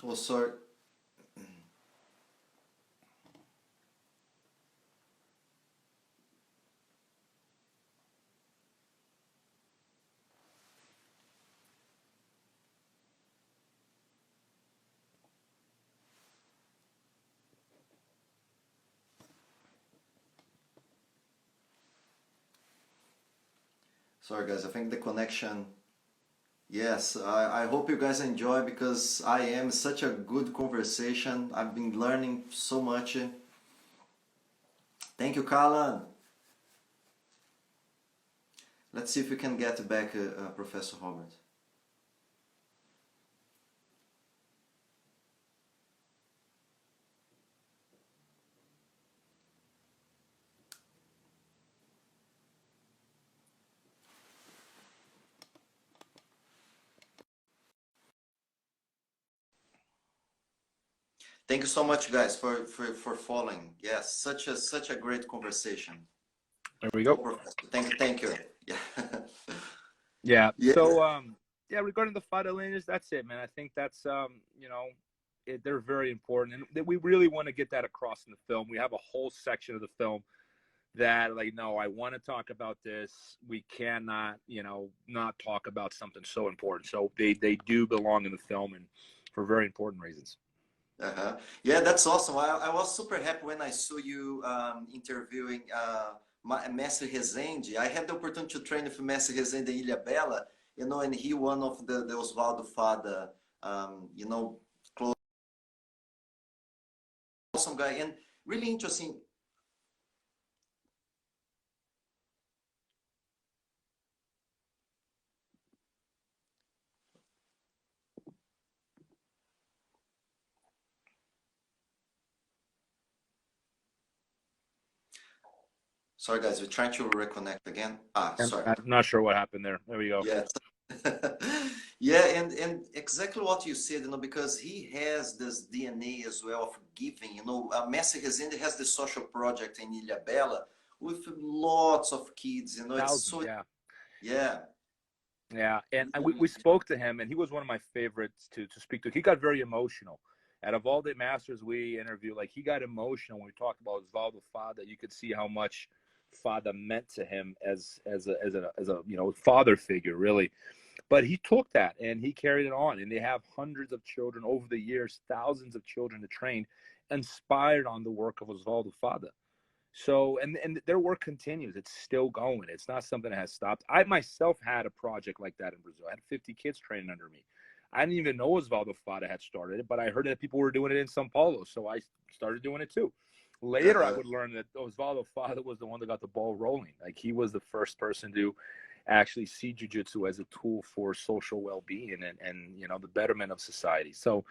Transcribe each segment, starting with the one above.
Oh, sorry. Sorry, guys. I think the connection. Yes, I hope you guys enjoy because I am such a good conversation. I've been learning so much. Thank you, Kalan. Let's see if we can get back Professor Robert. Thank you so much, guys, for following. Yes, such a great conversation. There we Oh, go. Professor, thank you. Yeah, Yeah. yeah. Yeah, regarding the fight lineage, that's it, man. I think that's they're very important, and that we really want to get that across in the film. We have a whole section of the film that, like, no, I want to talk about this. We cannot, not talk about something so important. So they do belong in the film, and for very important reasons. Uh-huh. Yeah, that's awesome. I was super happy when I saw you interviewing Mestre Rezende. I had the opportunity to train with Mestre Rezende in Ilhabela, and he one of the Oswaldo Fada, you know, close, awesome guy, and really interesting. Sorry, guys, we're trying to reconnect again. Sorry. I'm not sure what happened there. There we go. Yes. Yeah, and exactly what you said, because he has this DNA as well of giving. Messi Rezende has the social project in Ilhabela with lots of kids. It's Thousands, so, yeah. yeah, Yeah, and we really. spoke to him, and he was one of my favorites to speak to. He got very emotional. Out of all the masters we interviewed, like, he got emotional when we talked about Osvaldo Fada. You could see how much Fada meant to him as a father figure, really. But he took that and he carried it on, and they have hundreds of children over the years, thousands of children to train, inspired on the work of Osvaldo Fada. So, and their work continues. It's still going. It's not something that has stopped. I myself had a project like that in Brazil. I had 50 kids training under me. I didn't even know Osvaldo Fada had started it, but I heard that people were doing it in Sao Paulo, so I started doing it too. Later, I Uh-huh. would learn that Osvaldo Fada was the one that got the ball rolling. Like, he was the first person to actually see jiu-jitsu as a tool for social well-being and the betterment of society. So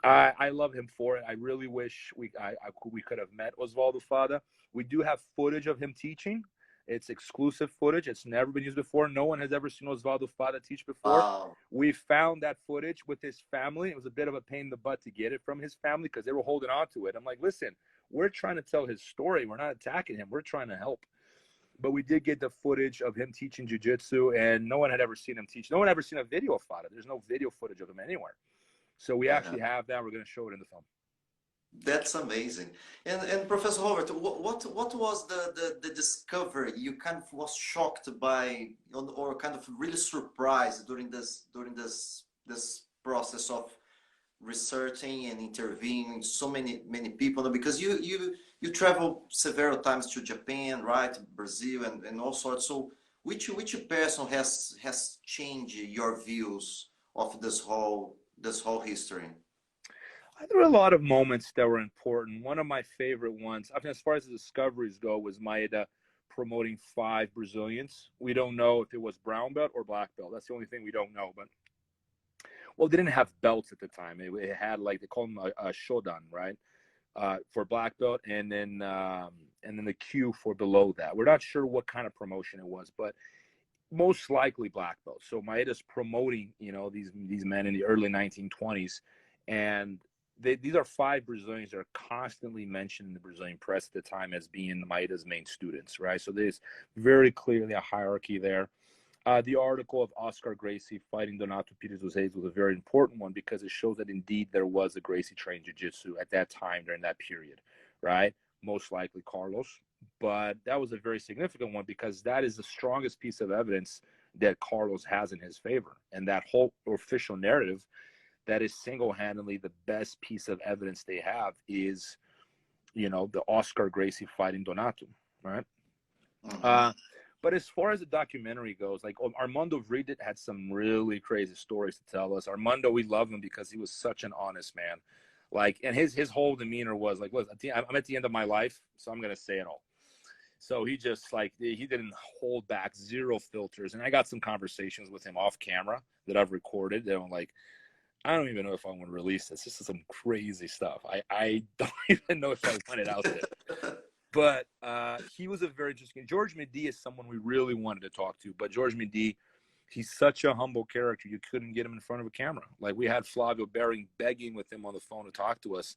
I love him for it. I really wish we could have met Osvaldo Fada. We do have footage of him teaching. It's exclusive footage. It's never been used before. No one has ever seen Osvaldo Fada teach before. Wow. We found that footage with his family. It was a bit of a pain in the butt to get it from his family because they were holding on to it. I'm like, listen, we're trying to tell his story. We're not attacking him. We're trying to help. But we did get the footage of him teaching jiu-jitsu, and no one had ever seen him teach. No one had ever seen a video of Fada. There's no video footage of him anywhere. So we Uh-huh. actually have that. We're going to show it in the film. That's amazing. And Professor Robert, what was the discovery you kind of was shocked by, or kind of really surprised during this process of researching and interviewing so many people? Because you travel several times to Japan, right, Brazil, and all sorts. So which person has changed your views of this whole history? There were a lot of moments that were important. One of my favorite ones, I mean, as far as the discoveries go, was Maeda promoting 5 Brazilians. We don't know if it was brown belt or black belt. That's the only thing we don't know. But, well, they didn't have belts at the time. It had, like, they call them a shodan, right? For black belt, and then the Q for below that. We're not sure what kind of promotion it was, but most likely black belt. So Maeda's promoting, these men in the early 1920s, and these are 5 Brazilians that are constantly mentioned in the Brazilian press at the time as being Maeda's main students, right? So there's very clearly a hierarchy there. The article of Oscar Gracie fighting Donato Pires dos Reis was a very important one because it shows that indeed there was a Gracie trained jiu-jitsu at that time during that period, right? Most likely Carlos. But that was a very significant one because that is the strongest piece of evidence that Carlos has in his favor. And that whole official narrative, that is single-handedly the best piece of evidence they have is, the Oscar Gracie fighting Donato, right? Mm-hmm. But as far as the documentary goes, like Armando Vridet had some really crazy stories to tell us. Armando, we love him because he was such an honest man. Like, and his whole demeanor was like, look, I'm at the end of my life, so I'm gonna say it all. So he just like he didn't hold back, zero filters. And I got some conversations with him off camera that I've recorded. That I'm like, I don't even know if I want to release this. This is some crazy stuff. I don't even know if I want it out there. But he was a very interesting. George Midi is someone we really wanted to talk to. But George Midi, he's such a humble character. You couldn't get him in front of a camera. Like we had Flavio Bering begging with him on the phone to talk to us.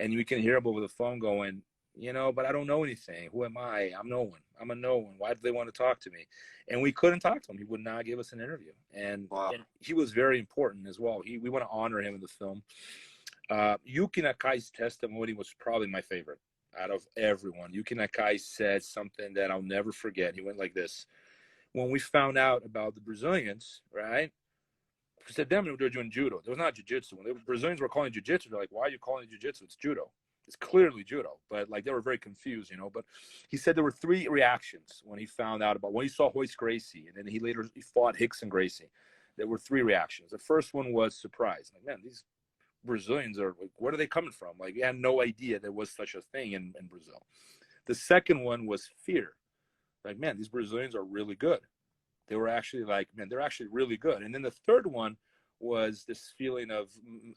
And you can hear him over the phone going, but I don't know anything. Who am I? I'm no one. I'm a no one. Why do they want to talk to me? And we couldn't talk to him. He would not give us an interview. And, Wow. and he was very important as well. We want to honor him in the film. Yuki Nakai's testimony was probably my favorite out of everyone. Yuki Nakai said something that I'll never forget. He went like this. When we found out about the Brazilians, right? We said, them, they were doing judo. There was not jiu-jitsu. When the Brazilians were calling jiu-jitsu, they're like, why are you calling it jiu-jitsu? It's judo. It's clearly judo. But like they were very confused, But he said there were three reactions when he found out when he saw Royce Gracie, and then he fought Rickson Gracie. There were three reactions. The first one was surprise. Like, man, these Brazilians are like, where are they coming from? Like, we had no idea there was such a thing in Brazil. The second one was fear. Like, man, these Brazilians are really good. They were actually like, man, they're actually really good. And then the third one was this feeling of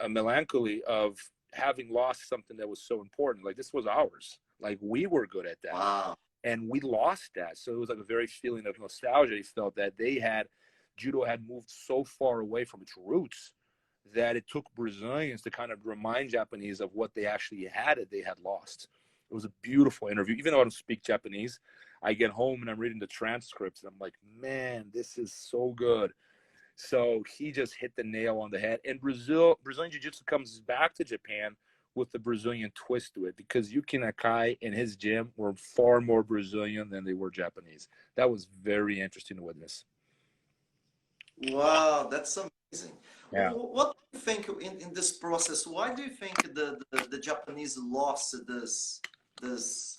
a melancholy of having lost something that was so important. Like, this was ours. Like, we were good at that. Wow. And we lost that. So it was like a very feeling of nostalgia. He felt that judo had moved so far away from its roots that it took Brazilians to kind of remind Japanese of what they actually had that they had lost. It was a beautiful interview. Even though I don't speak Japanese, I get home and I'm reading the transcripts and I'm like, man, this is so good. So he just hit the nail on the head. And Brazilian Jiu-Jitsu comes back to Japan with the Brazilian twist to it because Yuki Nakai and his gym were far more Brazilian than they were Japanese. That was very interesting to witness. Wow, that's amazing. Yeah. What do you think in this process? Why do you think the Japanese lost this this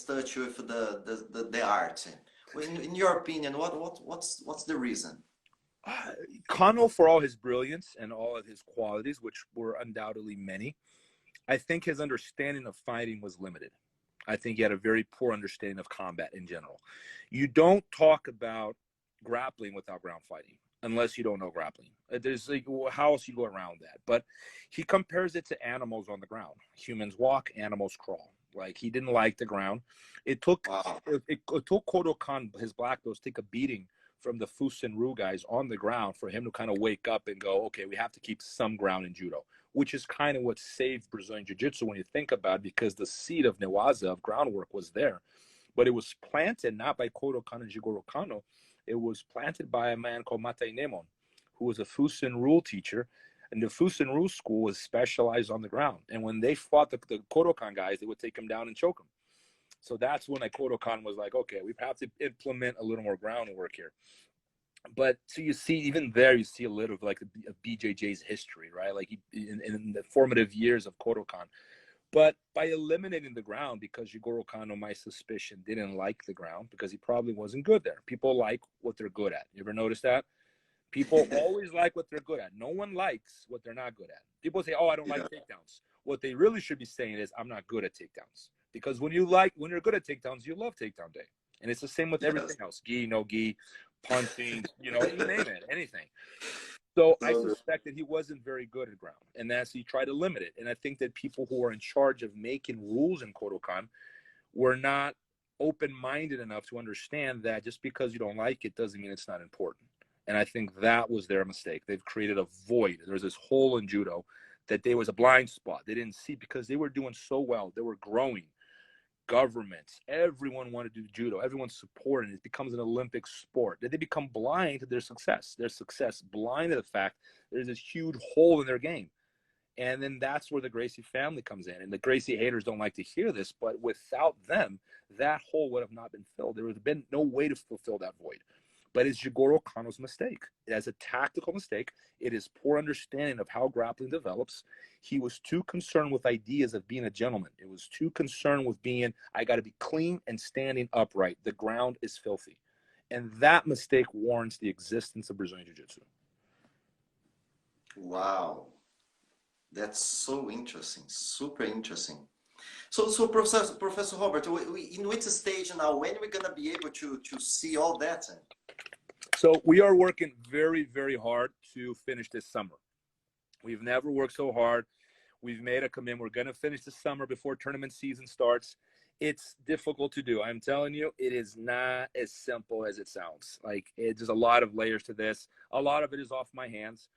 touch with the art? In your opinion, what's the reason? Kano, for all his brilliance and all of his qualities, which were undoubtedly many, I think his understanding of fighting was limited. I think he had a very poor understanding of combat in general. You don't talk about grappling without ground fighting unless you don't know grappling. There's like, how else you go around that? But he compares it to animals on the ground. Humans walk, animals crawl. Like, he didn't like the ground. It took Kodokan, his black belts, take a beating from the Fusenryu guys on the ground for him to kind of wake up and go, okay, we have to keep some ground in judo, which is kind of what saved Brazilian Jiu-Jitsu when you think about it, because the seed of Newaza, of groundwork, was there. But it was planted not by Kodokan and Jigoro Kano. It was planted by a man called Matai Nemon, who was a Fusenryu teacher. And the Fusenryu school was specialized on the ground. And when they fought the Kodokan guys, they would take them down and choke them. So that's when Kodokan was like, okay, we have to implement a little more groundwork here. But so you see, even there, you see a little of like BJJ's history, right? Like in the formative years of Kodokan. But by eliminating the ground, because Jigoro Kano, my suspicion, didn't like the ground because he probably wasn't good there. People like what they're good at. You ever notice that? People always like what they're good at. No one likes what they're not good at. People say, oh, I don't like takedowns. What they really should be saying is, I'm not good at takedowns. Because when you're good at takedowns, you love takedown day. And it's the same with everything else. Gi, no gi, punching, you name it, anything. So I suspect that he wasn't very good at ground, and that's he tried to limit it. And I think that people who are in charge of making rules in Kodokan were not open-minded enough to understand that just because you don't like it doesn't mean it's not important. And I think that was their mistake. They've created a void. There's this hole in judo that there was a blind spot. They didn't see because they were doing so well. They were growing. governments, everyone wanted to do judo. Everyone's supporting it. It becomes an Olympic sport. They become blind to their success. Their success blind to the fact there's this huge hole in their game. And then that's where the Gracie family comes in. And the Gracie haters don't like to hear this, but without them, that hole would have not been filled. There would have been no way to fulfill that void. But it's Jigoro Kano's mistake. As a tactical mistake, it is poor understanding of how grappling develops. He was too concerned with ideas of being a gentleman. It was too concerned with being, I got to be clean and standing upright. The ground is filthy. And that mistake warrants the existence of Brazilian Jiu-Jitsu. Wow. That's so interesting, super interesting. So Professor Robert, in which stage now, when are we going to be able to see all that? So we are working very, very hard to finish this summer. We've never worked so hard. We've made a commitment. We're going to finish the summer before tournament season starts. It's difficult to do. I'm telling you, it is not as simple as it sounds. Like, there's a lot of layers to this. A lot of it is off my hands,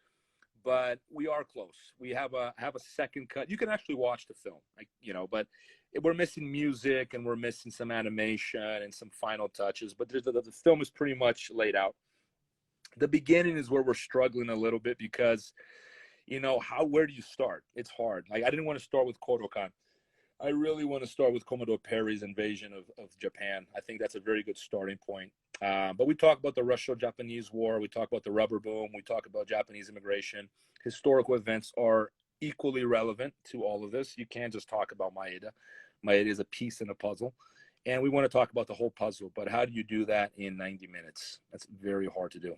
but we are close. We have a second cut. You can actually watch the film, like, you know, but we're missing music and we're missing some animation and some final touches, but the film is pretty much laid out. The beginning is where we're struggling a little bit because, you know, where do you start? It's hard. Like, I didn't want to start with Kodokan. I really want to start with Commodore Perry's invasion of Japan. I think that's a very good starting point. But we talk about the Russo-Japanese War. We talk about the rubber boom. We talk about Japanese immigration. Historical events are equally relevant to all of this. You can't just talk about Maeda. Maeda is a piece in a puzzle. And we want to talk about the whole puzzle. But how do you do that in 90 minutes? That's very hard to do.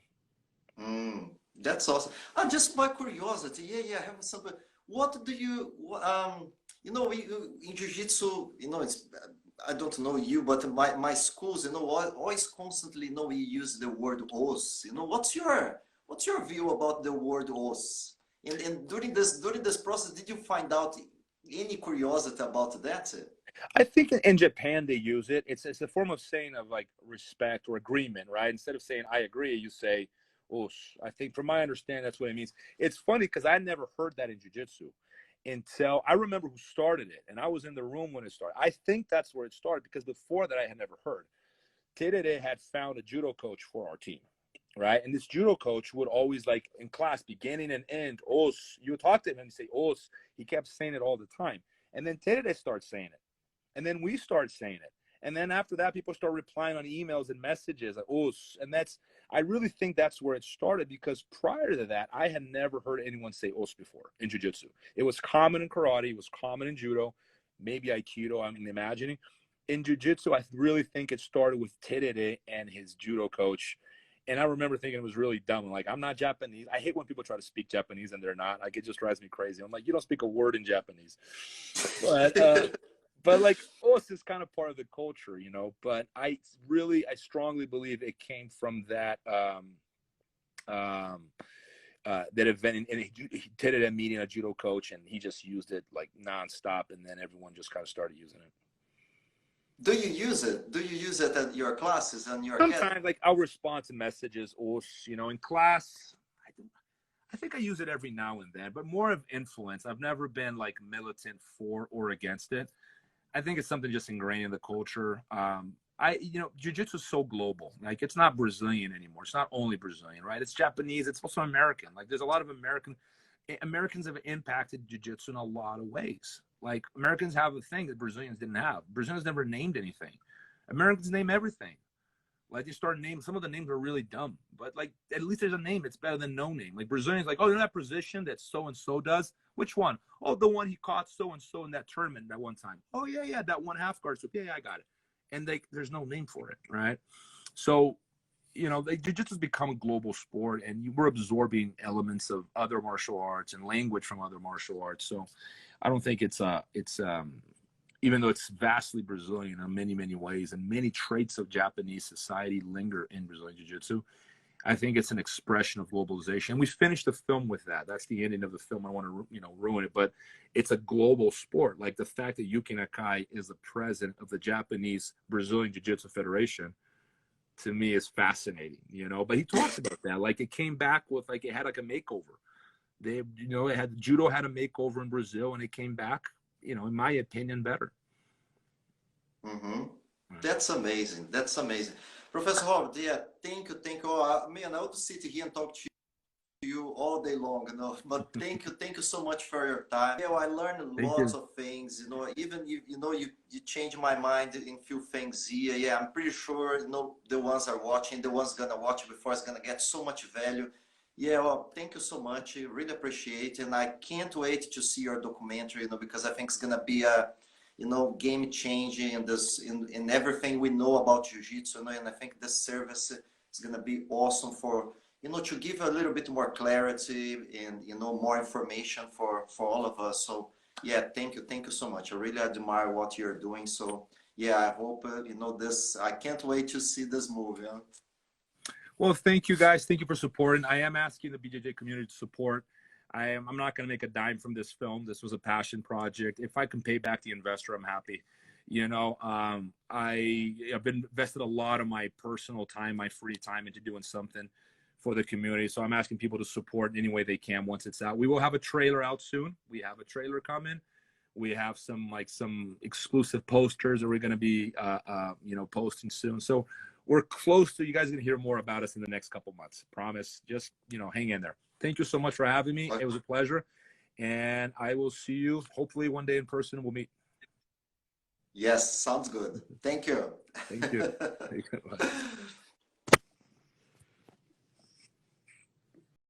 That's awesome. Just by curiosity, yeah, I have some. What do you, you know, in Jiu-Jitsu, you know, it's, I don't know you, but my schools, you know, always constantly, you know, we use the word os. You know, what's your view about the word os? And during this process, did you find out any curiosity about that? I think in Japan they use it. It's a form of saying of like respect or agreement, right? Instead of saying I agree, you say os. I think from my understanding, that's what it means. It's funny because I never heard that in Jiu-Jitsu until I remember who started it, and I was in the room when it started. I think that's where it started because before that I had never heard. Terere had found a judo coach for our team, right? And this judo coach would always, like, in class, beginning and end, os. You would talk to him and he'd say os. He kept saying it all the time. And then Terere starts saying it. And then we start saying it. And then after that, people start replying on emails and messages like os. And I really think that's where it started because prior to that, I had never heard anyone say os before in Jiu-Jitsu. It was common in karate. It was common in judo, maybe Aikido, I'm imagining. In Jiu-Jitsu, I really think it started with Terere and his judo coach. And I remember thinking it was really dumb. Like, I'm not Japanese. I hate when people try to speak Japanese and they're not. Like, it just drives me crazy. I'm like, you don't speak a word in Japanese. But like, os is kind of part of the culture, you know. But I strongly believe it came from that that event. And he did it at meeting a judo coach, and he just used it like nonstop. And then everyone just kind of started using it. Do you use it? Do you use it at your classes and your Sometimes, like, I'll respond to messages, os, you know, in class. I think I use it every now and then, but more of influence. I've never been like militant for or against it. I think it's something just ingrained in the culture. Jiu-Jitsu is so global. Like, it's not Brazilian anymore. It's not only Brazilian, right? It's Japanese. It's also American. Like, there's a lot of Americans have impacted Jiu-Jitsu in a lot of ways. Like, Americans have a thing that Brazilians didn't have. Brazilians never named anything. Americans name everything. Like, they start naming, some of the names are really dumb, but like, at least there's a name. It's better than no name. Like, Brazilians, like, oh, you know that position that so-and-so does? Which one? Oh, the one he caught so-and-so in that tournament that one time. Oh, yeah, that one half guard. So, yeah, I got it. And there's no name for it, right? So, you know, Jiu-Jitsu has become a global sport, and we're absorbing elements of other martial arts and language from other martial arts. So I don't think it's even though it's vastly Brazilian in many, many ways, and many traits of Japanese society linger in Brazilian Jiu-Jitsu, I think it's an expression of globalization. We finished the film with that. That's the ending of the film. I don't want to, you know, ruin it, but it's a global sport. Like, the fact that Yuki Nakai is the president of the Japanese Brazilian Jiu-Jitsu Federation, to me, is fascinating, you know. But he talks about that. Like, it came back with, like, it had like a makeover. They, you know, judo had a makeover in Brazil, and it came back, you know, in my opinion, better. Mm-hmm. That's amazing. That's amazing. Professor Robert, yeah, thank you, thank you. Oh, man, I would sit here and talk to you all day long, you know. But thank you so much for your time. Yeah, I learned Thank lots you. of things, you know. Even you know, you changed my mind in few things here. Yeah, I'm pretty sure, you know, the ones are watching, the ones gonna watch before is gonna get so much value. Yeah, well, thank you so much. I really appreciate it, and I can't wait to see your documentary, you know, because I think it's gonna be a, you know, game changing in this in everything we know about jiu-jitsu, you know, and I think this service is gonna be awesome for, you know, to give a little bit more clarity and, you know, more information for all of us. So yeah, thank you so much. I really admire what you're doing. So yeah, I hope you know this. I can't wait to see this movie. Huh? Well, thank you guys. Thank you for supporting. I am asking the BJJ community to support. I'm not going to make a dime from this film. This was a passion project. If I can pay back the investor, I'm happy. You know, I've invested a lot of my personal time, my free time into doing something for the community. So I'm asking people to support in any way they can once it's out. We will have a trailer out soon. We have a trailer coming. We have some exclusive posters that we're going to be you know, posting soon. So we're close to, you guys are going to hear more about us in the next couple months. Promise. Just, you know, hang in there. Thank you so much for having me. It was a pleasure. And I will see you hopefully one day in person. We'll meet. Yes, sounds good. Thank you. Thank you. Thank you.